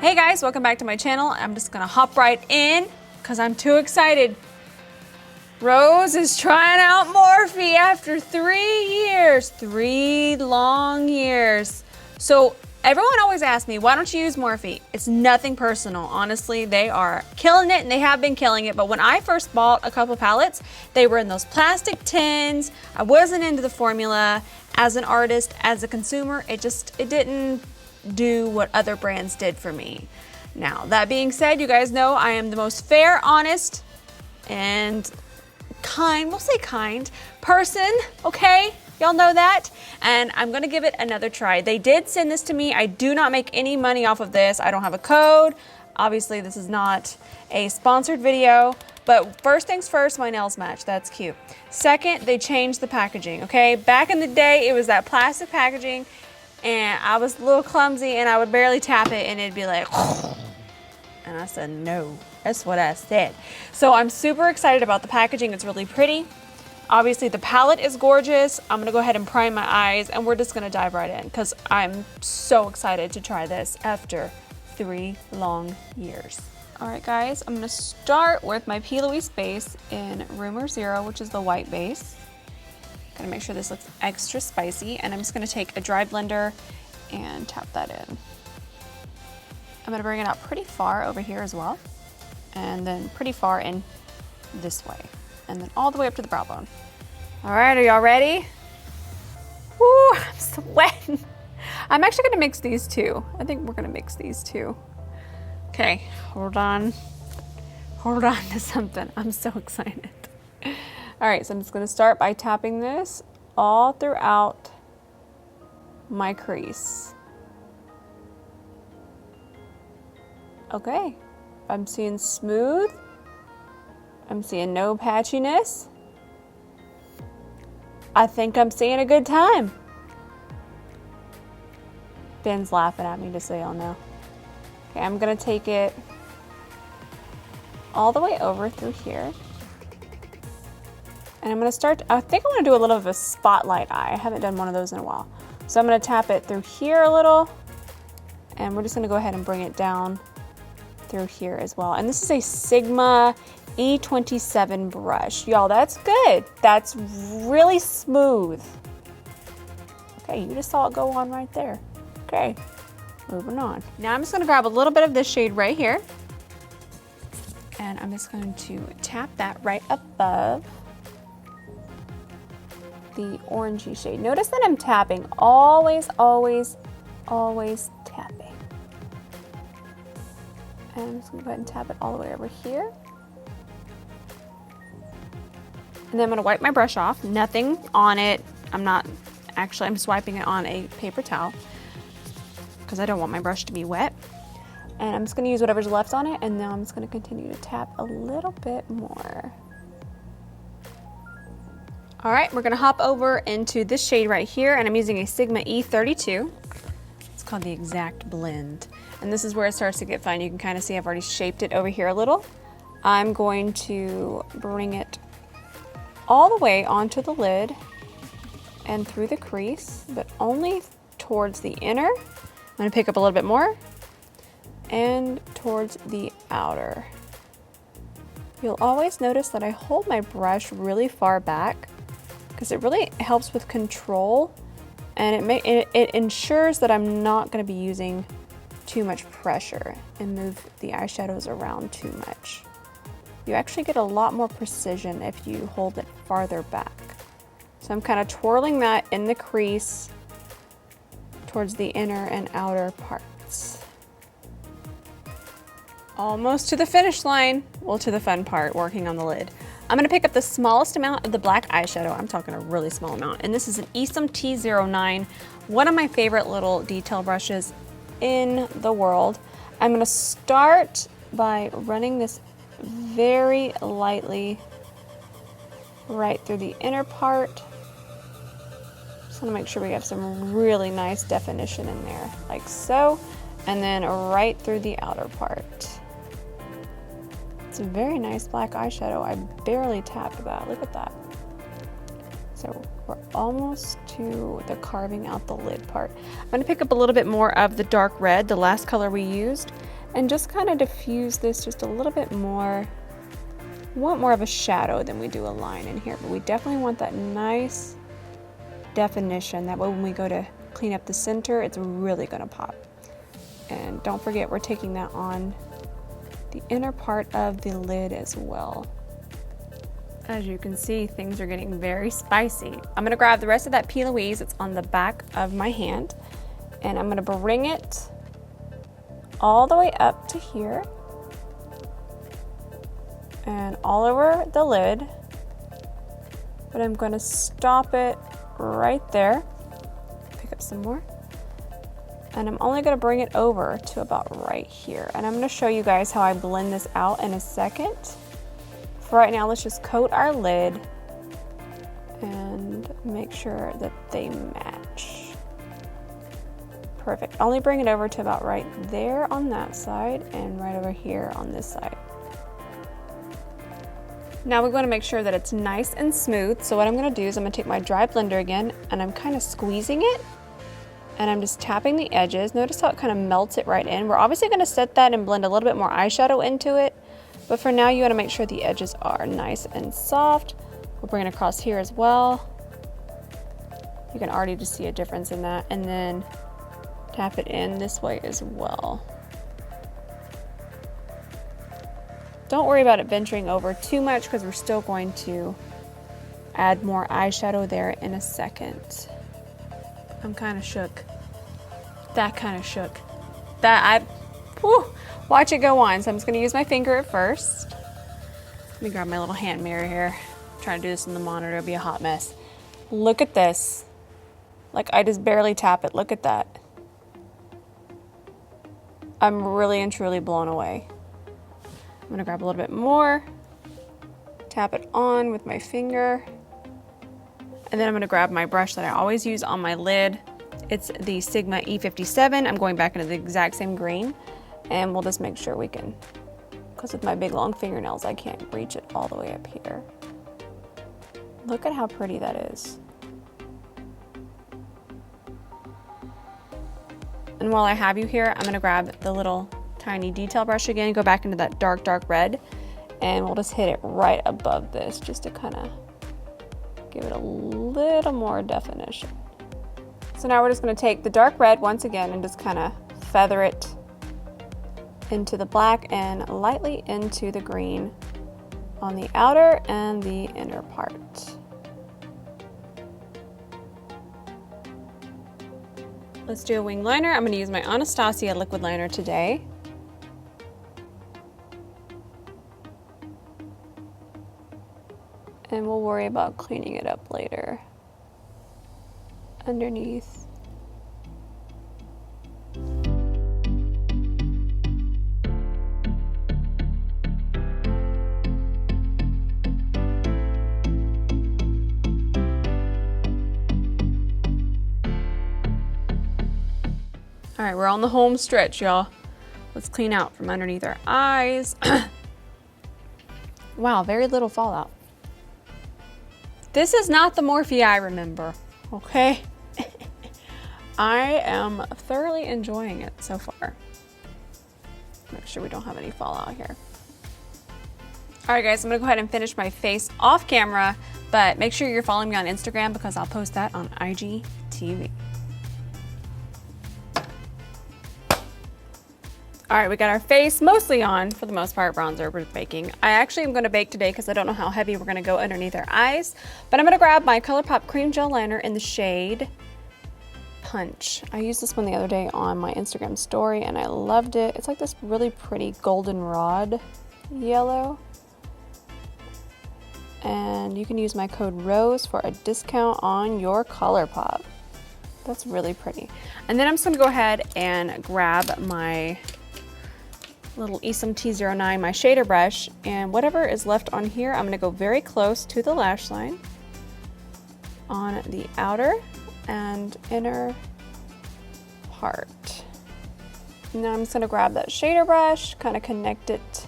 Hey guys, welcome back to my channel. I'm just gonna hop right in because I'm too excited. Rose is trying out Morphe after 3 years, 3 long years. So everyone always asks me, why don't you use Morphe? It's nothing personal. Honestly, they are killing it and they have been killing it. But when I first bought a couple palettes, they were in those plastic tins. I wasn't into the formula. As an artist, as a consumer, it didn't do what other brands did for me. Now, that being said, you guys know I am the most fair, honest, and kind, we'll say kind, person, okay? Y'all know that? And I'm gonna give it another try. They did send this to me. I do not make any money off of this. I don't have a code. Obviously, this is not a sponsored video, but first things first, my nails match. That's cute. Second, they changed the packaging, okay? Back in the day, it was that plastic packaging, and I was a little clumsy, and I would barely tap it, and it'd be like, and I said, no, that's what I said. So I'm super excited about the packaging. It's really pretty. Obviously, the palette is gorgeous. I'm gonna go ahead and prime my eyes, and we're just gonna dive right in, because I'm so excited to try this after 3 long years. All right, guys, I'm gonna start with my P. Louise base in Rumor Zero, which is the white base. Gotta make sure this looks extra spicy, and I'm just gonna take a dry blender and tap that in. I'm gonna bring it out pretty far over here as well, and then pretty far in this way, and then all the way up to the brow bone. All right, are y'all ready? Woo, I'm sweating. I'm actually gonna mix these two. I think we're gonna mix these two. Okay, hold on to something. I'm so excited. All right, so I'm just gonna start by tapping this all throughout my crease. Okay, I'm seeing smooth. I'm seeing no patchiness. I think I'm seeing a good time. Ben's laughing at me, just so y'all know. Okay, I'm gonna take it all the way over through here. And I'm gonna start, I think I wanna do a little of a spotlight eye. I haven't done one of those in a while. So I'm gonna tap it through here a little, and we're just gonna go ahead and bring it down through here as well. And this is a Sigma E27 brush. Y'all, that's good. That's really smooth. Okay, you just saw it go on right there. Okay, moving on. Now I'm just gonna grab a little bit of this shade right here, and I'm just going to tap that right above the orangey shade. Notice that I'm tapping, always, always, always tapping. And I'm just gonna go ahead and tap it all the way over here. And then I'm gonna wipe my brush off, nothing on it. I'm just wiping it on a paper towel because I don't want my brush to be wet. And I'm just gonna use whatever's left on it, and now I'm just gonna continue to tap a little bit more. All right, we're gonna hop over into this shade right here, and I'm using a Sigma E32. It's called the Exact Blend. And this is where it starts to get fun. You can kind of see I've already shaped it over here a little. I'm going to bring it all the way onto the lid and through the crease, but only towards the inner. I'm gonna pick up a little bit more, and towards the outer. You'll always notice that I hold my brush really far back because it really helps with control, and it ensures that I'm not gonna be using too much pressure and move the eyeshadows around too much. You actually get a lot more precision if you hold it farther back. So I'm kind of twirling that in the crease towards the inner and outer parts. Almost to the finish line. Well, to the fun part, working on the lid. I'm gonna pick up the smallest amount of the black eyeshadow. I'm talking a really small amount. And this is an Esom T09, one of my favorite little detail brushes in the world. I'm gonna start by running this very lightly right through the inner part. Just want to make sure we have some really nice definition in there, like so, and then right through the outer part. It's a very nice black eyeshadow. I barely tapped that. Look at that. So we're almost to the carving out the lid part. I'm going to pick up a little bit more of the dark red, the last color we used, and just kind of diffuse this just a little bit more. We want more of a shadow than we do a line in here, but we definitely want that nice definition. That way when we go to clean up the center, it's really gonna pop. And don't forget, we're taking that on the inner part of the lid as well. As you can see, things are getting very spicy. I'm gonna grab the rest of that P. Louise, it's on the back of my hand, and I'm gonna bring it all the way up to here and all over the lid, but I'm gonna stop it right there. Pick up some more. And I'm only gonna bring it over to about right here. And I'm gonna show you guys how I blend this out in a second. For right now, let's just coat our lid and make sure that they match. Perfect. Only bring it over to about right there on that side and right over here on this side. Now we want to make sure that it's nice and smooth. So what I'm going to do is I'm going to take my dry blender again and I'm kind of squeezing it and I'm just tapping the edges. Notice how it kind of melts it right in. We're obviously going to set that and blend a little bit more eyeshadow into it, but for now you want to make sure the edges are nice and soft. We'll bring it across here as well. You can already just see a difference in that, and then tap it in this way as well. Don't worry about it venturing over too much because we're still going to add more eyeshadow there in a second. I'm kind of shook. That kind of shook. Watch it go on. So I'm just gonna use my finger at first. Let me grab my little hand mirror here. I'm trying to do this in the monitor, it'll be a hot mess. Look at this. Like I just barely tap it, look at that. I'm really and truly blown away. I'm gonna grab a little bit more, tap it on with my finger, and then I'm gonna grab my brush that I always use on my lid. It's the Sigma E57. I'm going back into the exact same green, and we'll just make sure we can, because with my big long fingernails, I can't reach it all the way up here. Look at how pretty that is. And while I have you here, I'm gonna grab the little tiny detail brush again, go back into that dark, dark red, and we'll just hit it right above this just to kind of give it a little more definition. So now we're just going to take the dark red once again and just kind of feather it into the black and lightly into the green on the outer and the inner part. Let's do a wing liner. I'm going to use my Anastasia liquid liner today. And we'll worry about cleaning it up later. Underneath. All right, we're on the home stretch, y'all. Let's clean out from underneath our eyes. Wow, very little fallout. This is not the Morphe I remember, okay? I am thoroughly enjoying it so far. Make sure we don't have any fallout here. All right, guys, I'm gonna go ahead and finish my face off camera, but make sure you're following me on Instagram because I'll post that on IGTV. All right, we got our face mostly on, for the most part, bronzer, we're baking. I actually am gonna bake today because I don't know how heavy we're gonna go underneath our eyes, but I'm gonna grab my Colourpop cream gel liner in the shade Punch. I used this one the other day on my Instagram story and I loved it. It's like this really pretty goldenrod yellow. And you can use my code ROSE for a discount on your Colourpop. That's really pretty. And then I'm just gonna go ahead and grab my little Esom T09, my shader brush, and whatever is left on here, I'm gonna go very close to the lash line on the outer and inner part. Now I'm just gonna grab that shader brush, kind of connect it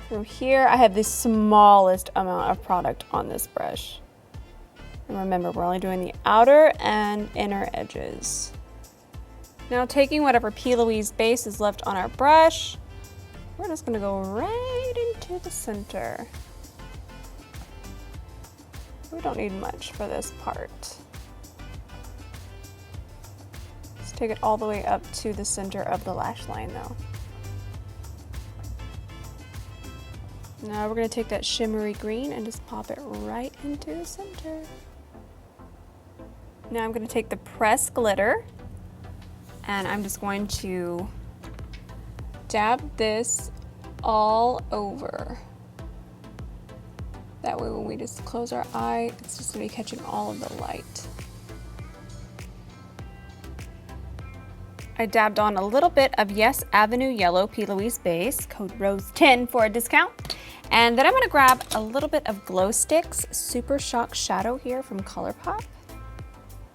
through here. I have the smallest amount of product on this brush. And remember, we're only doing the outer and inner edges. Now taking whatever P. Louise base is left on our brush, we're just gonna go right into the center. We don't need much for this part. Let's take it all the way up to the center of the lash line though. Now we're gonna take that shimmery green and just pop it right into the center. Now I'm gonna take the pressed glitter and I'm just going to dab this all over. That way when we just close our eye, it's just gonna be catching all of the light. I dabbed on a little bit of Yes Avenue Yellow P. Louise base, code ROSE10 for a discount. And then I'm gonna grab a little bit of GlowStix Super Shock Shadow here from Colourpop.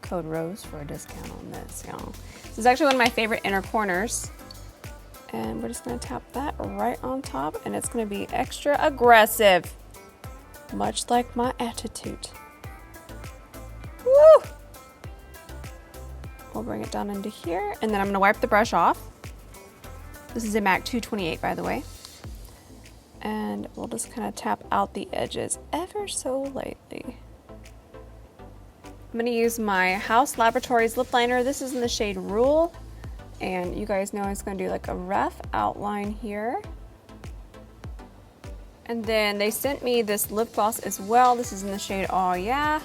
Code ROSE for a discount on this, y'all. This is actually one of my favorite inner corners. And we're just gonna tap that right on top and it's gonna be extra aggressive. Much like my attitude. Woo! We'll bring it down into here and then I'm gonna wipe the brush off. This is a MAC 228 by the way. And we'll just kind of tap out the edges ever so lightly. I'm gonna use my Haus Laboratories lip liner. This is in the shade Rule. And you guys know I was gonna do like a rough outline here. And then they sent me this lip gloss as well. This is in the shade Oh Yeah.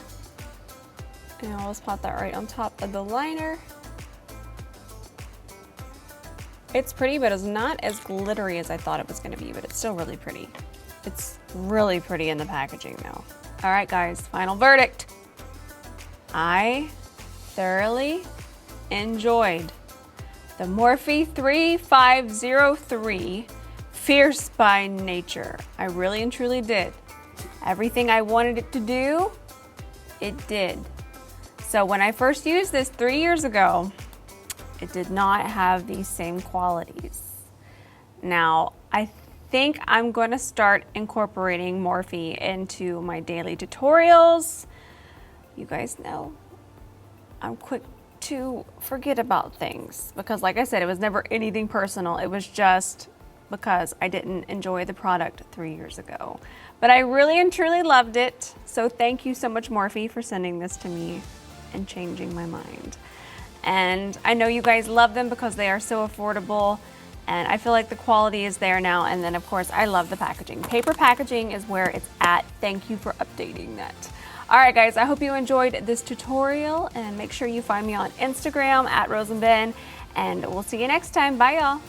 And I'll just pop that right on top of the liner. It's pretty, but it's not as glittery as I thought it was gonna be, but it's still really pretty. It's really pretty in the packaging though. All right guys, final verdict. I thoroughly enjoyed the Morphe 3503 Fierce by Nature. I really and truly did. Everything I wanted it to do, it did. So when I first used this 3 years ago, it did not have these same qualities. Now, I think I'm going to start incorporating Morphe into my daily tutorials. You guys know I'm quick to forget about things because like I said, it was never anything personal. It was just because I didn't enjoy the product 3 years ago. But I really and truly loved it. So thank you so much Morphe for sending this to me and changing my mind. And I know you guys love them because they are so affordable and I feel like the quality is there now. And then of course I love the packaging. Paper packaging is where it's at. Thank you for updating that. All right guys, I hope you enjoyed this tutorial and make sure you find me on Instagram @RoseandBen and we'll see you next time. Bye y'all.